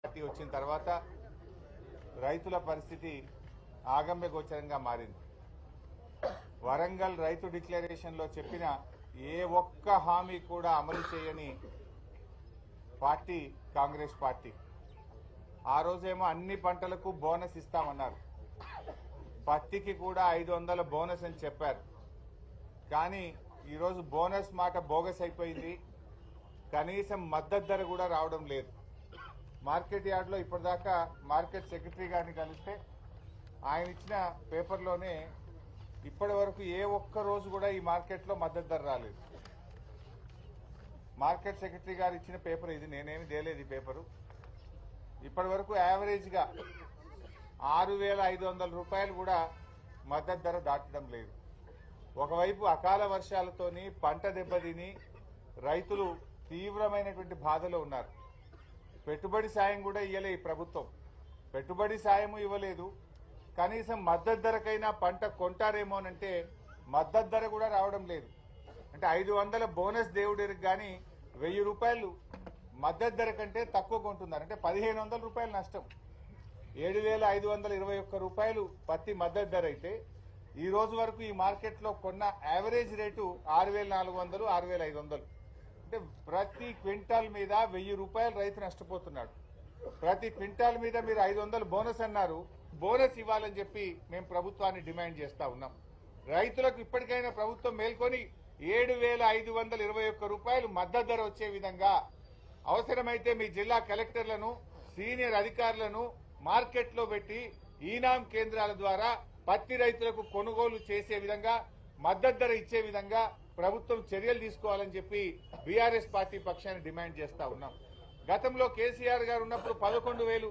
Party వచ్చిన తర్వాత రైతుల పరిస్థితి ఆగమ్య గోచరంగా మారింది. వరంగల్ రైతు డిక్లరేషన్ లో చెప్పిన ఏ ఒక్క హామీ కూడా అమలు చేయని పార్టీ కాంగ్రెస్ పార్టీ. ఆ రోజేమో అన్ని పంటలకు బోనస్ ఇస్తామన్నారు, పత్తికి కూడా 500 బోనస్ అని చెప్పారు. కానీ ఈరోజు బోనస్ మాట బోగస్ అయిపోయింది. కనీసం మద్దతు ధర కూడా రావడం లేదు. మార్కెట్ యార్డ్లో ఇప్పటిదాకా మార్కెట్ సెక్రటరీ గారిని కలిస్తే ఆయన ఇచ్చిన పేపర్లోనే ఇప్పటి వరకు ఏ ఒక్క రోజు కూడా ఈ మార్కెట్లో మద్దతు ధర రాలేదు. మార్కెట్ సెక్రటరీ గారు ఇచ్చిన పేపర్ ఇది, నేనేమి తేలేదు ఈ పేపరు. ఇప్పటి వరకు యావరేజ్గా 6,500 రూపాయలు కూడా మద్దతు ధర దాటడం లేదు. ఒకవైపు అకాల వర్షాలతోని పంట దెబ్బతిని రైతులు తీవ్రమైనటువంటి బాధలో ఉన్నారు. పెట్టుబడి సాయం కూడా ఇవ్వలే ఈ ప్రభుత్వం, పెట్టుబడి సాయము ఇవ్వలేదు. కనీసం మద్దతు ధరకైనా పంట కొంటారేమోనంటే మద్దతు ధర కూడా రావడం లేదు. అంటే 500 బోనస్ దేవుడికి కానీ 1000 రూపాయలు మద్దతు ధర కంటే తక్కువ కొంటున్నారు. అంటే 1,500 రూపాయలు నష్టం. 7,521 రూపాయలు పత్తి మద్దతు ధర అయితే ఈ రోజు వరకు ఈ మార్కెట్లో కొన్న యావరేజ్ రేటు 6,400, 6,500. అంటే ప్రతి క్వింటాల్ మీద 1000 రూపాయలు రైతు నష్టపోతున్నాడు. ప్రతి క్వింటాల్ మీద మీరు 500 బోనస్ అన్నారు, బోనస్ ఇవ్వాలని చెప్పి మేము ప్రభుత్వాన్ని డిమాండ్ చేస్తా ఉన్నాం. రైతులకు ఇప్పటికైనా ప్రభుత్వం మేల్కొని 7,521 రూపాయలు మద్దతు ధర వచ్చే విధంగా అవసరమైతే మీ జిల్లా కలెక్టర్లను, సీనియర్ అధికారులను మార్కెట్లో పెట్టి ఈనాం కేంద్రాల ద్వారా పత్తి రైతులకు కొనుగోలు చేసే విధంగా, మద్దతు ధర ఇచ్చే విధంగా ప్రభుత్వం చర్యలు తీసుకోవాలని చెప్పి బీఆర్ఎస్ పార్టీ పక్షాన్ని డిమాండ్ చేస్తా ఉన్నాం. గతంలో కేసీఆర్ గారు ఉన్నప్పుడు 11,000,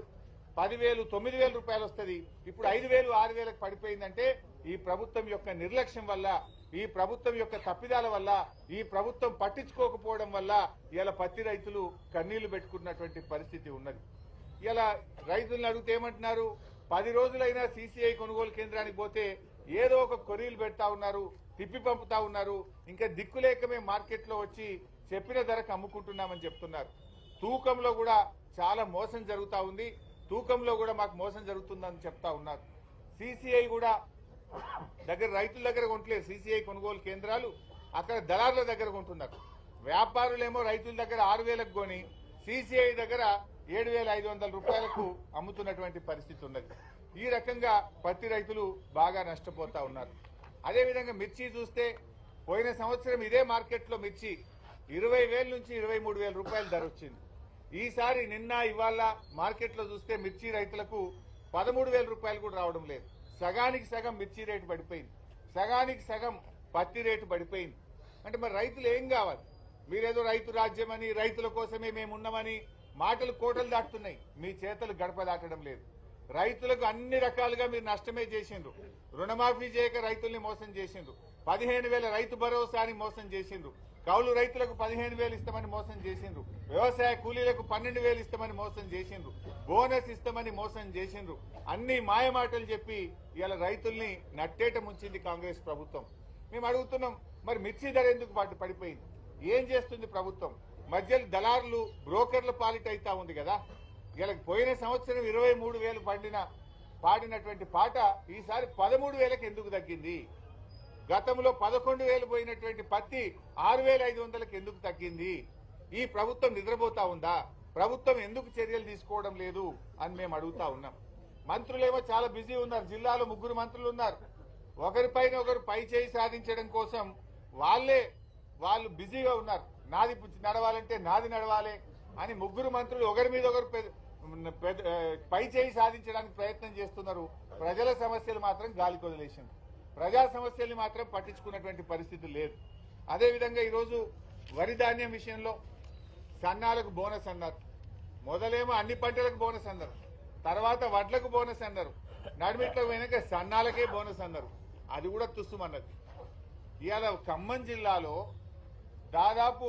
10,000, 9,000 రూపాయలు వస్తుంది. ఇప్పుడు 5,000, 6,000కు పడిపోయిందంటే ఈ ప్రభుత్వం యొక్క నిర్లక్ష్యం వల్ల, ఈ ప్రభుత్వం యొక్క తప్పిదాల వల్ల, ఈ ప్రభుత్వం పట్టించుకోకపోవడం వల్ల ఇలా పత్తి రైతులు కన్నీళ్లు పెట్టుకున్నటువంటి పరిస్థితి ఉన్నది. ఇలా రైతులను అడిగితే ఏమంటున్నారు, 10 రోజులైనా సీసీఐ కొనుగోలు కేంద్రానికి పోతే ఏదో ఒక కొరీలు పెడతా ఉన్నారు, తిప్పి పంపుతా ఉన్నారు. ఇంకా దిక్కులేకమే మార్కెట్లో వచ్చి చెప్పిన ధరకు అమ్ముకుంటున్నామని చెప్తున్నారు. తూకంలో కూడా చాలా మోసం జరుగుతా ఉంది, తూకంలో కూడా మాకు మోసం జరుగుతుందని చెప్తా ఉన్నారు. సీసీఐ కూడా రైతుల దగ్గర కొంటలేదు, సీసీఐ కొనుగోలు కేంద్రాలు అక్కడ దళారుల దగ్గర కొంటున్నారు. వ్యాపారులేమో రైతుల దగ్గర 6,000కు కొని సీసీఐ దగ్గర 7,500 రూపాయలకు అమ్ముతున్నటువంటి పరిస్థితి ఉన్నది. ఈ రకంగా పత్తి రైతులు బాగా నష్టపోతా ఉన్నారు. అదేవిధంగా మిర్చి చూస్తే పోయిన సంవత్సరం ఇదే మార్కెట్లో మిర్చి 20,000 నుంచి 23,000 రూపాయల ధర వచ్చింది. ఈసారి నిన్న ఇవాళ మార్కెట్లో చూస్తే మిర్చి రైతులకు 13,000 రూపాయలు కూడా రావడం లేదు. సగానికి సగం మిర్చి రేటు పడిపోయింది, సగానికి సగం పత్తి రేటు పడిపోయింది. అంటే మరి రైతులు ఏం కావాలి? మీరేదో రైతు రాజ్యమని, రైతుల కోసమే మేమున్నామని మాటలు కోటలు దాటుతున్నాయి, మీ చేతలు గడప దాటడం లేదు. రైతులకు అన్ని రకాలుగా మీరు నష్టమే చేసిండ్రు. రుణమాఫీ చేయక రైతుల్ని మోసం చేసిండ్రు, 15,000 రైతు భరోసా అని మోసం చేసిండ్రు, కౌలు రైతులకు 15,000 ఇస్తామని మోసం చేసిండ్రు, వ్యవసాయ కూలీలకు 12,000 ఇస్తామని మోసం చేసిండ్రు, బోనస్ ఇస్తామని మోసం చేసిండ్రు. అన్ని మాయమాటలు చెప్పి ఇలా రైతుల్ని నట్టేట ముంచింది కాంగ్రెస్ ప్రభుత్వం. మేము అడుగుతున్నాం, మరి మిర్చి ధర ఎందుకు పడిపోయింది? ఏం చేస్తుంది ప్రభుత్వం? మధ్యలో దళారులు, బ్రోకర్ల పాలిట అవుతా ఉంది కదా. ఇలా పోయిన సంవత్సరం 23,000 పాడినటువంటి పాట ఈసారి 13,000కి ఎందుకు తగ్గింది? గతంలో 11,000 పోయినటువంటి పత్తి 6,500కి ఎందుకు తగ్గింది? ఈ ప్రభుత్వం నిద్రపోతా ఉందా? ప్రభుత్వం ఎందుకు చర్యలు తీసుకోవడం లేదు అని మేము అడుగుతా ఉన్నాం. మంత్రులేమో చాలా బిజీ ఉన్నారు. జిల్లాలో 3 మంత్రులు ఉన్నారు. ఒకరిపైన ఒకరు పై చేయి సాధించడం కోసం వాళ్ళు బిజీగా ఉన్నారు. నాది నడవాలంటే నాది నడవాలి అని 3 మంత్రులు ఒకరి మీద ఒకరు పై చేయి సాధించడానికి ప్రయత్నం చేస్తున్నారు. ప్రజల సమస్యలు మాత్రం గాలికి వదిలేసింది. ప్రజా సమస్యల్ని మాత్రం పట్టించుకున్నటువంటి పరిస్థితి లేదు. అదేవిధంగా ఈరోజు వరి ధాన్యం విషయంలో సన్నాలకు బోనస్ అన్నారు. మొదలేమో అన్ని పంటలకు బోనస్ అన్నారు, తర్వాత వడ్లకు బోనస్ అన్నారు, నడిమిట్లో వెనక సన్నాలకే బోనస్ అన్నారు. అది కూడా తుస్సుమన్నది. ఇవాళ ఖమ్మం జిల్లాలో దాదాపు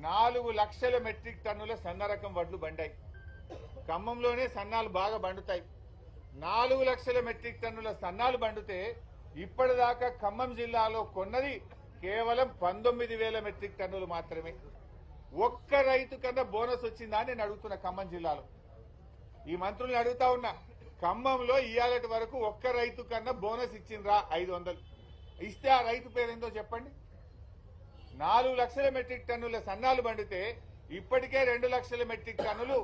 4 లక్షల మెట్రిక్ టన్నుల సన్న రకం వడ్లు బండాయి. ఖమ్మంలోనే సన్నాలు బాగా బండుతాయి. 4 లక్షల మెట్రిక్ టన్నుల సన్నాలు బండితే ఇప్పటిదాకా ఖమ్మం జిల్లాలో కొన్నది కేవలం 19,000 మెట్రిక్ టన్నులు మాత్రమే. ఒక్క రైతు కన్నా బోనస్ వచ్చిందా అని నేను అడుగుతున్నా. ఖమ్మం జిల్లాలో ఈ మంత్రుల్ని అడుగుతా ఉన్నా, ఖమ్మంలో ఇయ్యాలటి వరకు ఒక్క రైతు కన్నా బోనస్ ఇచ్చిండ్రా 500 ఇస్తే ఆ రైతు పేరేందో చెప్పండి. 4 లక్షల మెట్రిక్ టన్నుల సన్నాలు పండితే ఇప్పటికే 2 లక్షల మెట్రిక్ టన్నులు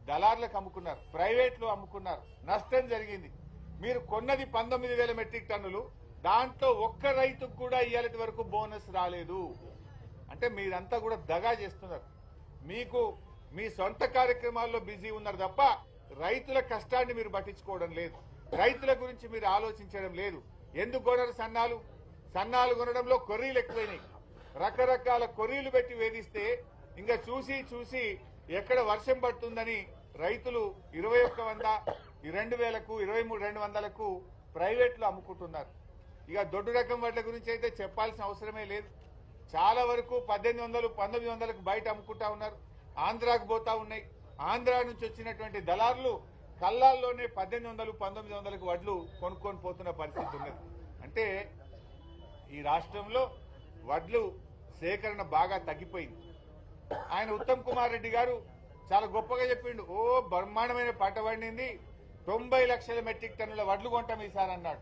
దళార్లకు అమ్ముకున్నారు, ప్రైవేట్లు అమ్ముకున్నారు, నష్టం జరిగింది. మీరు కొన్నది 19,000 మెట్రిక్ టన్నులు, దాంట్లో ఒక్క రైతుకు కూడా ఇయ్యాలటి వరకు బోనస్ రాలేదు. అంటే మీరంతా కూడా దగా చేస్తున్నారు. మీకు మీ సొంత కార్యక్రమాల్లో బిజీ ఉన్నారు తప్ప రైతుల కష్టాన్ని మీరు పట్టించుకోవడం లేదు, రైతుల గురించి మీరు ఆలోచించడం లేదు. ఎందుకు కొనరు సన్నాలు? సన్నాలు కొనడంలో కొర్రీలు ఎక్కువైనాయి. రకరకాల కొర్రీలు పెట్టి వేధిస్తే ఇంకా చూసి చూసి ఎక్కడ వర్షం పడుతుందని రైతులు 2100, 2000కు, 23,200కు ప్రైవేట్లు అమ్ముకుంటున్నారు. ఇక దొడ్డు రకం వడ్ల గురించి అయితే చెప్పాల్సిన అవసరమే లేదు. చాలా వరకు 1800, 1900కు బయట అమ్ముకుంటా ఉన్నారు. ఆంధ్రాకు పోతా ఉన్నాయి. ఆంధ్రా నుంచి వచ్చినటువంటి దళారులు కల్లాల్లోనే 1800, 1900కు వడ్లు కొనుక్కొని పోతున్న పరిస్థితి ఉన్నది. అంటే ఈ రాష్ట్రంలో వడ్లు సేకరణ బాగా తగ్గిపోయింది. ఆయన ఉత్తమ్ కుమార్ రెడ్డి గారు చాలా గొప్పగా చెప్పిండు. బ్రహ్మాండమైన పంట పండింది, 90 లక్షల మెట్రిక్ టన్నుల వడ్లు కొంటాం ఈసారి అన్నాడు.